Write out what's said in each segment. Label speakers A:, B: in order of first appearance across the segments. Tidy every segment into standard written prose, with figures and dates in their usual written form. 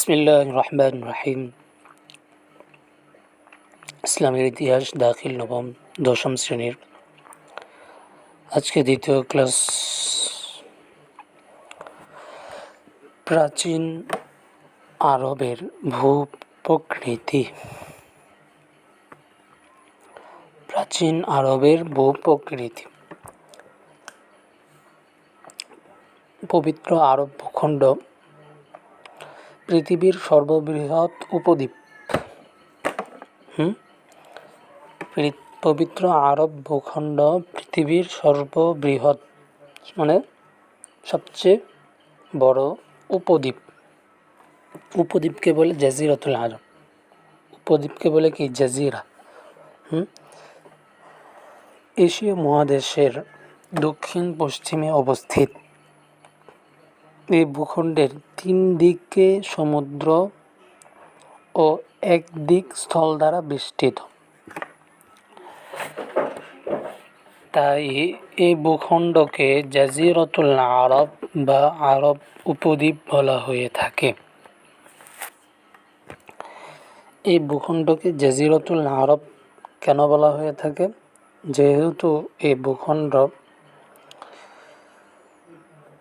A: বিসমিল্লাহির রহমানির রহিম। ইসলামের ইতিহাস দাখিল নবম দশম শ্রেণীর আজকে দ্বিতীয় ক্লাস। প্রাচীন আরবের ভূপ্রকৃতি। প্রাচীন আরবের ভূপ্রকৃতি। পবিত্র আরব ভূখণ্ড পৃথিবীর সর্ববৃহৎ উপদ্বীপ। পবিত্র আরব ভূখণ্ড পৃথিবীর সর্ববৃহৎ মানে সবচেয়ে বড় উপদ্বীপ। উপদ্বীপকে বলে জাজিরাতুল আরব। উপদ্বীপকে বলে কি? জাজিরা। এশীয় মহাদেশের দক্ষিণ পশ্চিমে অবস্থিত এই ভূখণ্ডের 3 দিকে সমুদ্র ও এক দিক স্থল দ্বারা বেষ্টিত। তাই এই ভূখণ্ডকে জাজিরাতুল আরব বা আরব উপদ্বীপ বলা হয়ে থাকে। এই ভূখণ্ডকে জাজিরাতুল আরব কেন বলা হয়ে থাকে? যেহেতু এই ভূখণ্ড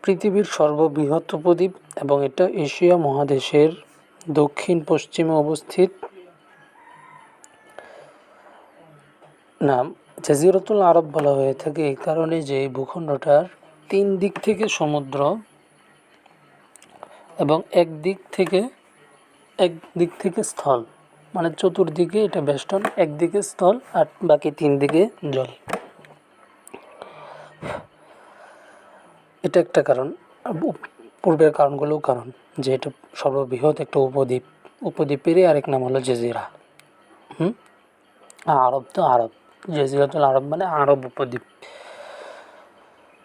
A: পৃথিবীর সর্ববৃহৎ উপদ্বীপ এবং এটা এশিয়া মহাদেশের দক্ষিণ পশ্চিমে অবস্থিত। নাম জাজিরাতুল আরব বলা হয়ে থাকে এই কারণে যে এই ভূখণ্ডটার 3 দিক থেকে সমুদ্র এবং এক দিক থেকে স্থল, মানে চতুর্দিকে এটা বেষ্টন, একদিকে স্থল আর বাকি 3 দিকে জল। এটা একটা কারণ। পূর্বের কারণগুলোও কারণ যে এটা সর্ববৃহৎ একটা উপদ্বীপ। উপদ্বীপেরই আরেক নাম হলো জাজিরা। আরব তো আরব, জাজিরাতুল আরব মানে আরব উপদ্বীপ।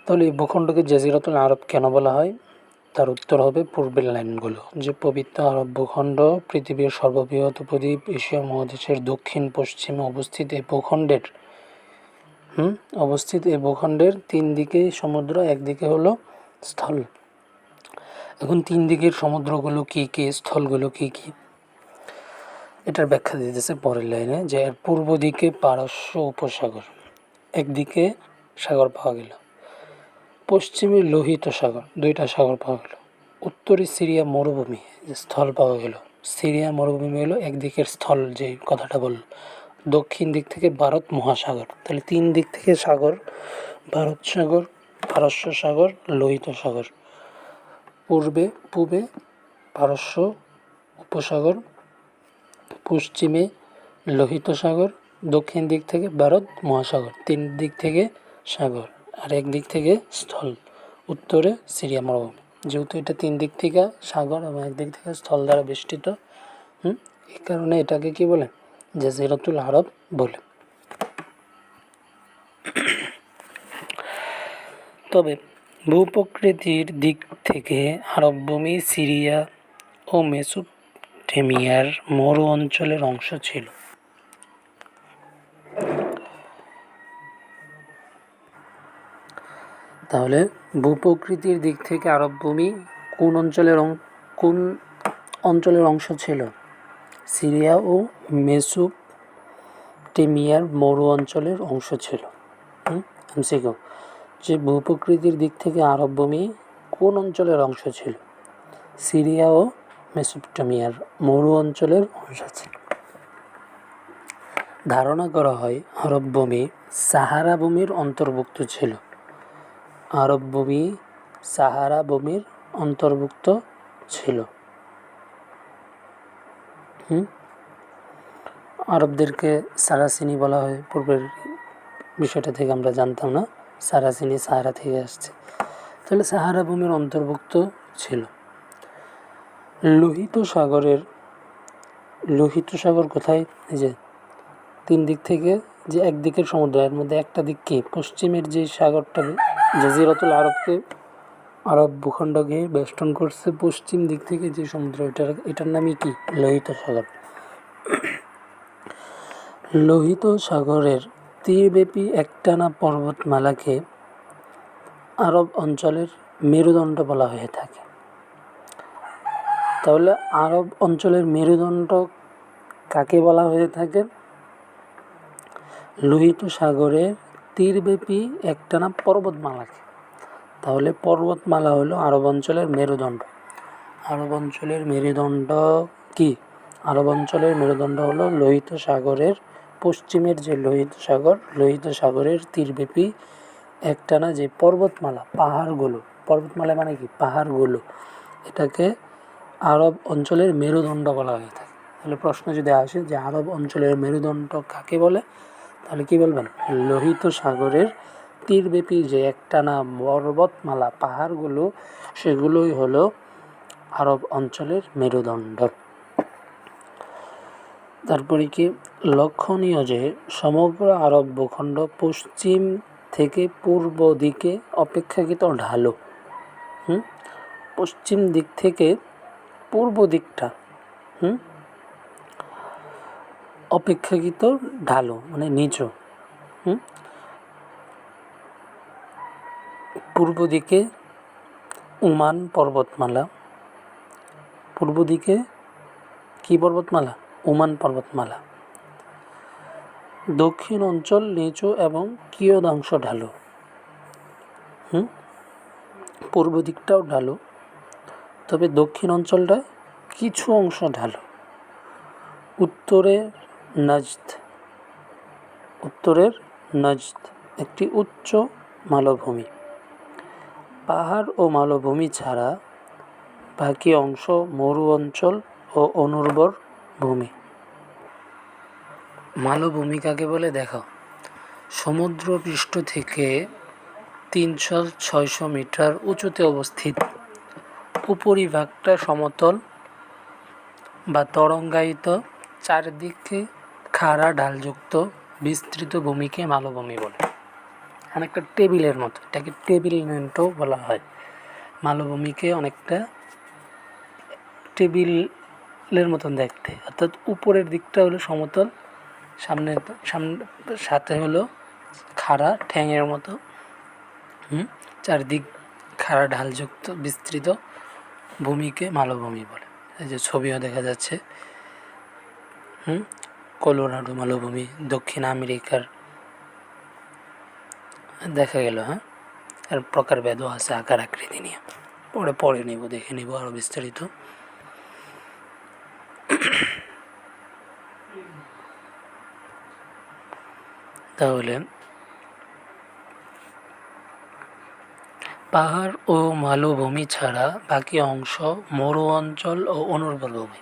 A: তাহলে এই ভূখণ্ডকে জাজিরাতুল আরব কেন বলা হয়? তার উত্তর হবে পূর্বের লাইনগুলো, যে পবিত্র আরব ভূখণ্ড পৃথিবীর সর্ববৃহৎ উপদ্বীপ, এশিয়া মহাদেশের দক্ষিণ পশ্চিমে অবস্থিত এই ভূখণ্ডের 3 দিকে সমুদ্র, একদিকে হলো স্থল। এখন 3 দিকের সমুদ্রগুলো কি কি, স্থলগুলো কি কি, এটার ব্যাখ্যা দিতেছে পরের লাইনে, যে এর পূর্ব দিকে পারস্য উপসাগর, একদিকে সাগর পাওয়া গেল। পশ্চিমে লোহিত সাগর, 2টা সাগর পাওয়া গেল। উত্তরে সিরিয়া মরুভূমি, স্থল পাওয়া গেল। সিরিয়া মরুভূমি হলো একদিকের স্থল, যে কথাটা বলল। দক্ষিণ দিক থেকে ভারত মহাসাগর। তাহলে 3 দিক থেকে সাগর, ভারত সাগর, পারস্য সাগর, লোহিত সাগর। পূবে পারস্য উপসাগর, পশ্চিমে লোহিত সাগর, দক্ষিণ দিক থেকে ভারত মহাসাগর। 3 দিক থেকে সাগর আর এক দিক থেকে স্থল, উত্তরে সিরিয়া মরুভূমি। যেহেতু এটা 3 দিক থেকে সাগর এবং এক দিক থেকে স্থল দ্বারা বেষ্টিত, এই কারণে এটাকে কি বলে? জাজিরাতুল আরব বলে। তবে ভূপ্রকৃতির দিক থেকে আরব ভূমি সিরিয়া ও মেসোপটেমিয়ার মরু অঞ্চলের অংশ ছিল। তাহলে ভূপ্রকৃতির দিক থেকে আরব ভূমি কোন অঞ্চলের অংশ ছিল? সিরিয়া ও মেসোপটেমিয়ার মরু অঞ্চলের অংশ ছিল। এমসিকিউ, যে ভূপ্রকৃতির দিক থেকে আরব ভূমি কোন অঞ্চলের অংশ ছিল? সিরিয়া ও মেসোপটেমিয়ার মরু অঞ্চলের অংশ ছিল। ধারণা করা হয় আরব ভূমি সাহারা ভূমির অন্তর্ভুক্ত ছিল। আরব ভূমি সাহারা ভূমির অন্তর্ভুক্ত ছিল। আরবদেরকে সারাসিনি বলা হয়। পূর্বের বিষয়টা থেকে আমরা জানতাম না, সারাসিনি সাহারা থেকে আসছে। তাহলে সাহারা ভূমির অন্তর্ভুক্ত ছিল। লোহিত সাগর কোথায়? এই যে 3 দিক থেকে যে একদিকের সমুদ্র, এর মধ্যে একটা দিক কি? পশ্চিমের যে সাগরটা জাজিরাতুল আরবকে, আরব ভূখণ্ডকে বেষ্টন করছে, পশ্চিম দিক থেকে যে সমুদ্র, এটার নামই কি? লোহিত সাগর। লোহিত সাগরের তীরব্যাপী একটানা পর্বতমালাকে আরব অঞ্চলের মেরুদণ্ড বলা হয়ে থাকে। তাহলে আরব অঞ্চলের মেরুদণ্ড কাকে বলা হয়ে থাকে? লোহিত সাগরের তীরব্যাপী একটানা পর্বতমালাকে। তাহলে পর্বতমালা হলো আরব অঞ্চলের মেরুদণ্ড। আরব অঞ্চলের মেরুদণ্ড কি? আরব অঞ্চলের মেরুদণ্ড হলো লোহিত সাগরের পশ্চিমের যে লোহিত সাগরের তীরব্যাপী একটানা যে পর্বতমালা, পাহাড়গুলো, পর্বতমালা মানে কি? পাহাড়গুলো, এটাকে আরব অঞ্চলের মেরুদণ্ড বলা হয়ে থাকে। তাহলে প্রশ্ন যদি আসে যে আরব অঞ্চলের মেরুদণ্ড কাকে বলে, তাহলে কি বলবেন? লোহিত সাগরের তীরব্যাপী যে একটানা পর্বতমালা, পাহাড়গুলো, সেগুলোই হলো আরব অঞ্চলের মেরুদণ্ড। তারপরে কি লক্ষণীয় যে সমগ্র আরব ভূখণ্ড পশ্চিম থেকে পূর্ব দিকে অপেক্ষাকৃত ঢালু। পশ্চিম দিক থেকে পূর্ব দিকটা অপেক্ষাকৃত ঢালু মানে নিচু। পূর্ব দিকে ওমান পর্বতমালা, পূর্ব দিকে কি পর্বতমালা? ওমান পর্বতমালা। দক্ষিণ অঞ্চল নিচু এবং কিয়দাংশ ঢালু। পূর্ব দিকটাও ঢালু, তবে দক্ষিণ অঞ্চলটা কিছু অংশ ঢালু। উত্তরের নজদ একটি উচ্চ মালভূমি। পাহাড় ও মালভূমি ছাড়া বাকি অংশ মরু অঞ্চল ও অনুর্বর ভূমি। মালভূমি কাকে বলে দেখো, সমুদ্রপৃষ্ঠ থেকে 300-600 মিটার উঁচুতে অবস্থিত। উপরিভাগটা সমতল বা তরঙ্গায়িত, চারদিকে খাড়া ঢালযুক্ত বিস্তৃত ভূমিকে মালভূমি বলে। অনেকটা টেবিলের মতো, এটাকে টেবিল ল্যান্ডও বলা হয়। মালভূমিকে অনেকটা টেবিলের মতন দেখতে, অর্থাৎ উপরের দিকটা হলো সমতল, সামনে সাথে হলো খাড়া ঠ্যাঙের মতো, চারদিক খাড়া ঢালযুক্ত বিস্তৃত ভূমিকে মালভূমি বলে। এই যে ছবিও দেখা যাচ্ছে, কলোরাডো মালভূমি দক্ষিণ আমেরিকার দেখা গেল। আর প্রকারভেদও আছে আকার আকৃতি নিয়ে, পরে দেখে নিব আরও বিস্তারিত। তাহলে পাহাড় ও মালভূমি ছাড়া বাকি অংশ মরু অঞ্চল ও অনুর্বর ভূমি।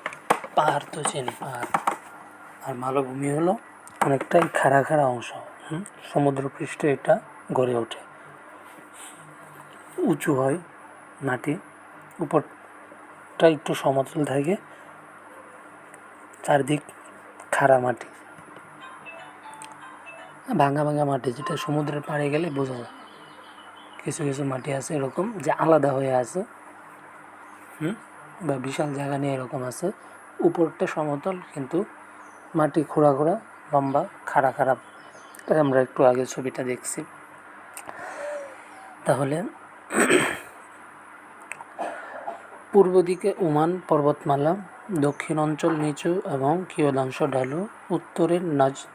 A: পাহাড় তো চিনি, পাহাড়, আর মালভূমি হলো অনেকটাই খাড়া অংশ। সমুদ্রপৃষ্ঠে এটা গড়ে ওঠে, উঁচু হয় মাটি, উপরটা একটু সমতল থাকে, চারদিক খাড়া মাটি, ভাঙা মাটি, যেটা সমুদ্রের পাড়ে গেলে বোঝা যায়। কিছু মাটি আছে এরকম যে আলাদা হয়ে আছে, বা বিশাল জায়গা নিয়ে এরকম আছে, উপরটা সমতল কিন্তু মাটি খোঁড়া লম্বা খাড়া। আমরা একটু আগে ছবিটা দেখছি। তাহলে পূর্ব দিকে ওমান পর্বতমালা, দক্ষিণ অঞ্চল নিচু এবং কিয়দাংশ ঢালু, উত্তরের নজদ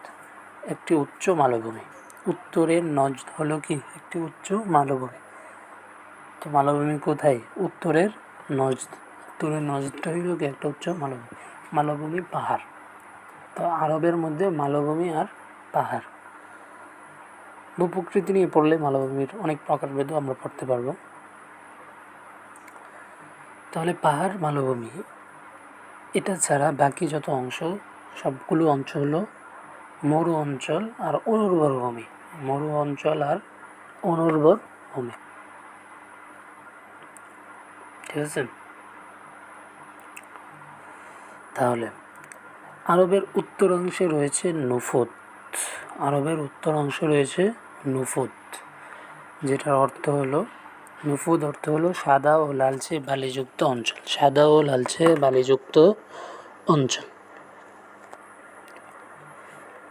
A: একটি উচ্চ মালভূমি। উত্তরের নজদ হলো কি? একটি উচ্চ মালভূমি। তো মালভূমি কোথায়? উত্তরের নজদ। উত্তরের নজদটা হইল কি? একটা উচ্চ মালভূমি পাহাড়। তো আরবের মধ্যে মালভূমি আর পাহাড়, ভূপ্রকৃতি নিয়ে পড়লে মালভূমির অনেক প্রকারভেদ আমরা পড়তে পারবো। তাহলে পাহাড়, মালভূমি, এটা ছাড়া বাকি যত অংশ, সবগুলো অংশ হলো মরু অঞ্চল আর অনুর্বর ভূমি। মরু অঞ্চল আর অনুর্বর ভূমি, ঠিক আছে? তাহলে আরবের উত্তরাংশে রয়েছে নুফুত। আরবের উত্তরাংশে রয়েছে নুফুত, যেটার অর্থ হলো, নুফুত অর্থ হলো সাদা ও লালচে বালিযুক্ত অঞ্চল। সাদা ও লালচে বালিযুক্ত অঞ্চল।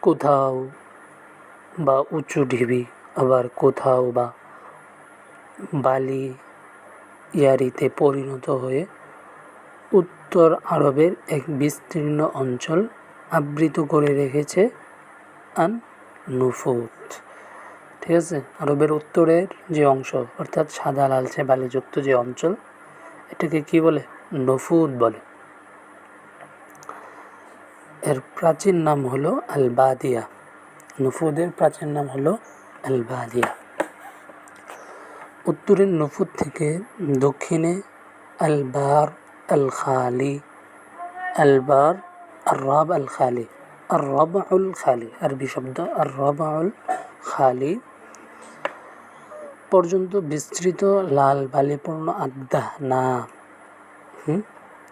A: কোথাও বা উঁচু ঢিবি, আবার কোথাও বা বালি ইয়ারিতে পরিণত হয়ে উত্তর আরবের এক বিস্তীর্ণ অঞ্চল আবৃত করে রেখেছে আন নুফুত। ঠিক আছে, আরবের উত্তরের যে অংশ অর্থাৎ সাদা লালচে বালিযুক্ত যে অঞ্চল, এটাকে কি বলে? নুফুত বলে। এর প্রাচীন নাম হলো আল বাদিয়া। নুফুদের প্রাচীন নাম হলো আল বাদিয়া। উত্তরের নুফুত থেকে দক্ষিণে আলবার আল খালি, আলবার আর রব আল খালি, আর রবাউল খালি, আরবি শব্দ আর রবাউল খালি পর্যন্ত বিস্তৃত লাল বালিপূর্ণ আদাহনা।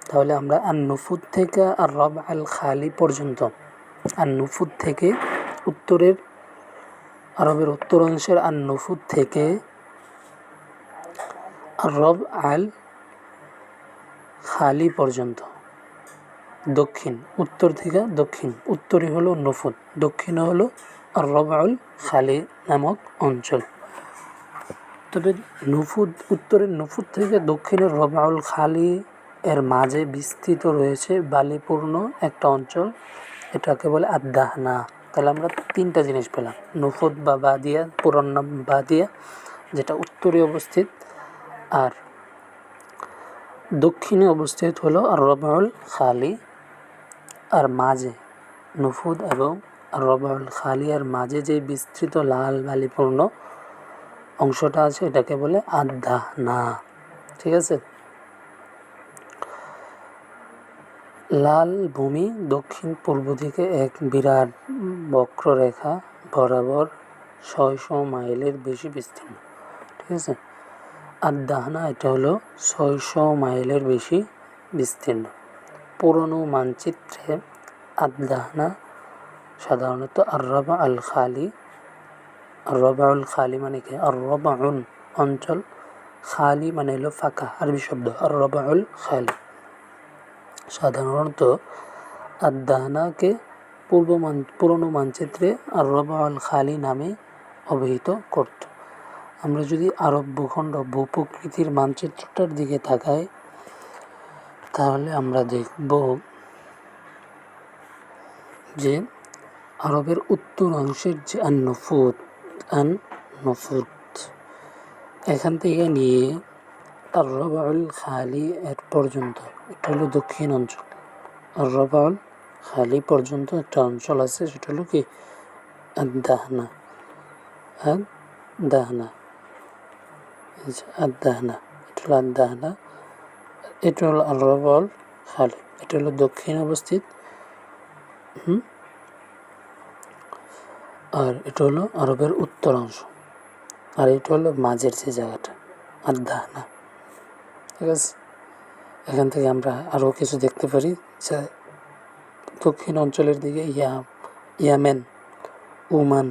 A: তাহলে আমরা আর নুফুত থেকে আর রব আল খালি পর্যন্ত, আর নুফুত থেকে উত্তরের আরবের উত্তর অংশের আর নুফুত থেকে আর রব আল খালি পর্যন্ত দক্ষিণ, উত্তর থেকে দক্ষিণ, উত্তরে হলো নুফুত, দক্ষিণে হলো আর রব আল খালি নামক অঞ্চল। তবে নুফুত, উত্তরের নুফুত থেকে দক্ষিণের রবাউল খালি এর মাঝে বিস্তৃত রয়েছে বালিপূর্ণ একটা অঞ্চল, এটাকে বলে আদাহনা। তাহলে আমরা তিনটা জিনিস পেলাম, নুফুত বা বাদিয়া, পুরান নাম বাদিয়া, যেটা উত্তরে অবস্থিত, আর দক্ষিণে অবস্থিত হলো আর রবাউল খালি, আর মাঝে নুফুত এবং রবাউল খালি এর মাঝে যে বিস্তৃত লাল বালিপূর্ণ অংশটা আছে এটাকে বলে আদাহনা। ঠিক আছে, লাল ভূমি দক্ষিণ পূর্ব দিকে এক বিরাট বক্ররেখা বরাবর 600 মাইলের বেশি বিস্তীর্ণ। ঠিক আছে, আদাহনা এটা হলো 600 মাইলের বেশি বিস্তীর্ণ। পুরনো মানচিত্রে আদাহনা সাধারণত আর রবা আল খালি, আর রবাউল খালি মানে কি? আর রবাউন অঞ্চল, খালি মানে হলো ফাঁকা, আরবি শব্দ আর রবাউল খালি। সাধারণত আদাহনাকে পুরনো মানচিত্রে আর রবাউল খালি নামে অভিহিত করত। আমরা যদি আরব ভূখণ্ড ভূপ্রকৃতির মানচিত্রটার দিকে তাকাই তাহলে আমরা দেখব যে আরবের উত্তর অংশের যে আন নুফুত এখান থেকে নিয়ে আর রবাউল খালি এর পর্যন্ত, এটা হলো দক্ষিণ অঞ্চল। আর রবাউল খালি পর্যন্ত একটা অঞ্চল আছে, সেটা হলো কি? আদাহনা। আদাহনা, আদাহনা, এটা হলো আদাহনা, এটা হলো আর রবাউল খালি, এটা হলো দক্ষিণে অবস্থিত। আর এটা হলো আরবের উত্তর অংশ, আর এটা হলো মাঝের যে জায়গাটা আদাহনা। ঠিক আছে, এখান থেকে আমরা আরও কিছু দেখতে পারি যে দক্ষিণ অঞ্চলের দিকে ইয়ামেন, ওমান,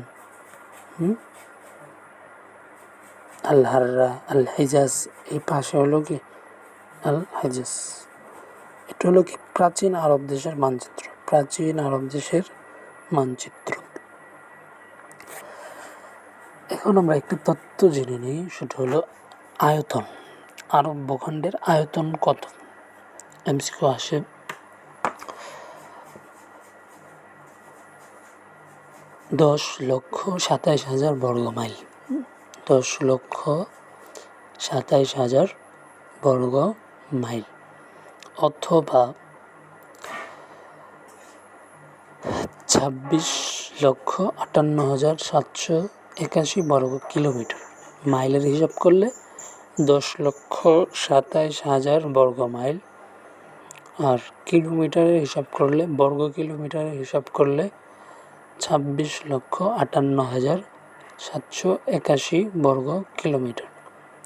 A: আল হাররা, আল হিজাজ, এই পাশে হলো কি আল হিজাজ। এটা হলো কি প্রাচীন আরব দেশের মানচিত্র, প্রাচীন আরব দেশের মানচিত্র। এখন আমরা একটা তথ্য জেনে নিই, সেটা হলো আয়তন। আরব ভূখণ্ডের আয়তন কত? এমসিকিউ আসে। 10,27,000 বর্গ মাইল, 10,27,000 বর্গ মাইল, অথবা 26,58,781 বর্গ কিলোমিটার। মাইলের হিসাব করলে 10,27,000 বর্গ মাইল, আর কিলোমিটারের হিসাব করলে, বর্গ কিলোমিটারের হিসাব করলে 26,58,781 বর্গ কিলোমিটার।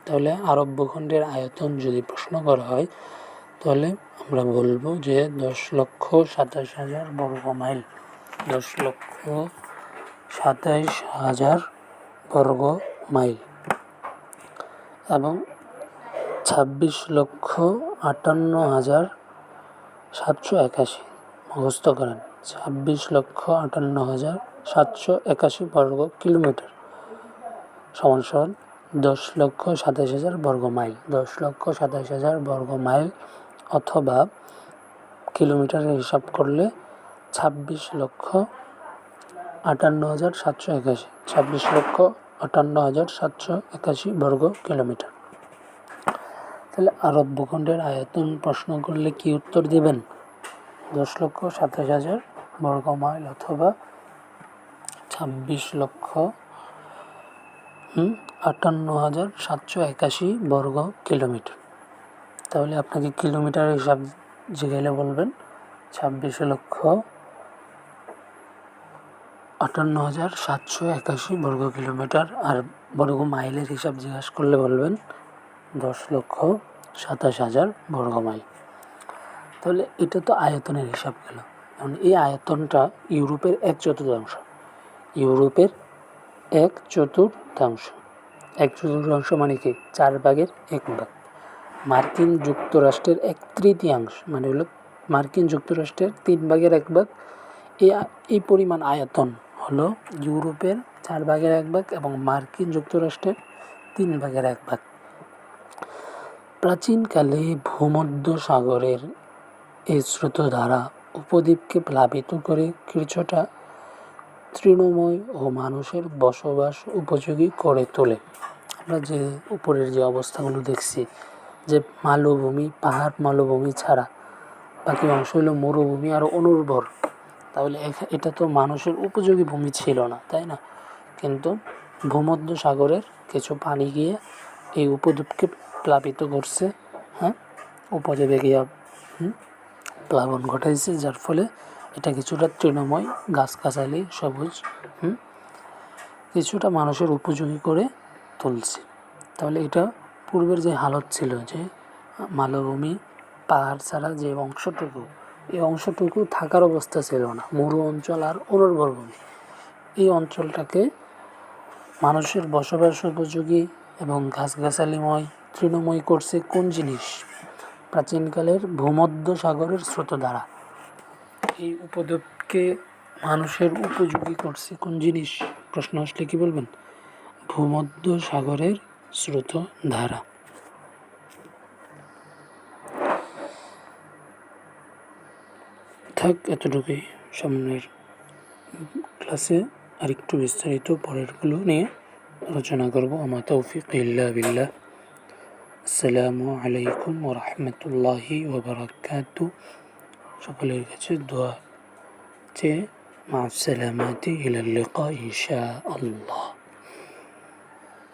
A: তাহলে আরব ভূখণ্ডের আয়তন যদি প্রশ্ন করা হয় তাহলে আমরা বলবো যে 10,27,000 বর্গ মাইল, 10,27,000 বর্গ মাইল, এবং 26,58,781 মুখস্থ করেন, 26,58,781 বর্গ কিলোমিটার সমান 10,27,000 বর্গ মাইল, 10,27,000 বর্গ মাইল, অথবা কিলোমিটারে হিসাব করলে 26,58,781, 26,58,781 বর্গ কিলোমিটার। তাহলে আরব ভূখণ্ডের আয়তন প্রশ্ন করলে কি উত্তর দেবেন? 10,27,000 বর্গ মাইল অথবা 26,58,781 বর্গ কিলোমিটার। তাহলে আপনাকে কিলোমিটার হিসাব জিজ্ঞাসা বলবেন 26,58,781 বর্গ কিলোমিটার, আর বর্গ মাইলের হিসাব জিজ্ঞাসা করলে বলবেন 10,27,000 বর্গ মাইল। তাহলে এটা তো আয়তনের হিসাব গেল। এখন এই আয়তনটা ইউরোপের 1/4, ইউরোপের 1/4, 1/4 মানে কি 1/4 মার্কিন যুক্তরাষ্ট্রের 1/3 মানে হলো মার্কিন যুক্তরাষ্ট্রের 3/1 এই পরিমাণ আয়তন হলো ইউরোপের 4/1 এবং মার্কিন যুক্তরাষ্ট্রের 3/1। প্রাচীনকালে ভূমধ্য সাগরের এই স্রোতধারা উপদ্বীপকে প্লাবিত করে কিছুটা তৃণময় ও মানুষের বসবাস উপযোগী করে তোলে। আমরা যে উপরের যে অবস্থাগুলো দেখছি, যে মালভূমি, পাহাড় মালভূমি ছাড়া বাকি অংশ হলো মরুভূমি আর অনুর্বর। তাহলে এটা তো মানুষের উপযোগী ভূমি ছিল না, তাই না? কিন্তু ভূমধ্য সাগরের কিছু পানি গিয়ে এই উপদ্বীপকে প্লাবিত করছে, উপদ্বীপে গিয়ে প্লাবন ঘটাইছে, যার ফলে এটা কিছুটা তৃণময়, গাছগাছালি, সবুজ, কিছুটা মানুষের উপযোগী করে তুলছে। তাহলে এটা পূর্বের যে হালত ছিল, যে মালভূমি পাহাড় ছাড়া যে অংশটুকু, এই অংশটুকু থাকার অবস্থা ছিল না, মরু অঞ্চল আর অনুর্বর ভূমি, এই অঞ্চলটাকে মানুষের বসবাস উপযোগী এবং গাছগাছালিময়, তৃণময় করছে কোন জিনিস? প্রাচীনকালের ভূমধ্য সাগরের স্রোতধারা। এই উপদ্বীপকে মানুষের উপযোগী করছে কোন জিনিস? প্রশ্ন আসলে কি বলবেন? ভূমধ্য সাগরের স্রোতধারা। থাক এতটুকুই। সামনের ক্লাসে আরেকটু বিস্তারিত পরেরগুলো নিয়ে আলোচনা করব। আমা তৌফিক ইল্লা বিল্লাহ। আসসালামু আলাইকুম ওয়া রাহমাতুল্লাহি ওয়া বারাকাতুহু। সকলের কাছে দোয়া চেয়ে মা আসসালামাতি ইলাল লিকা ইনশাআল্লাহ।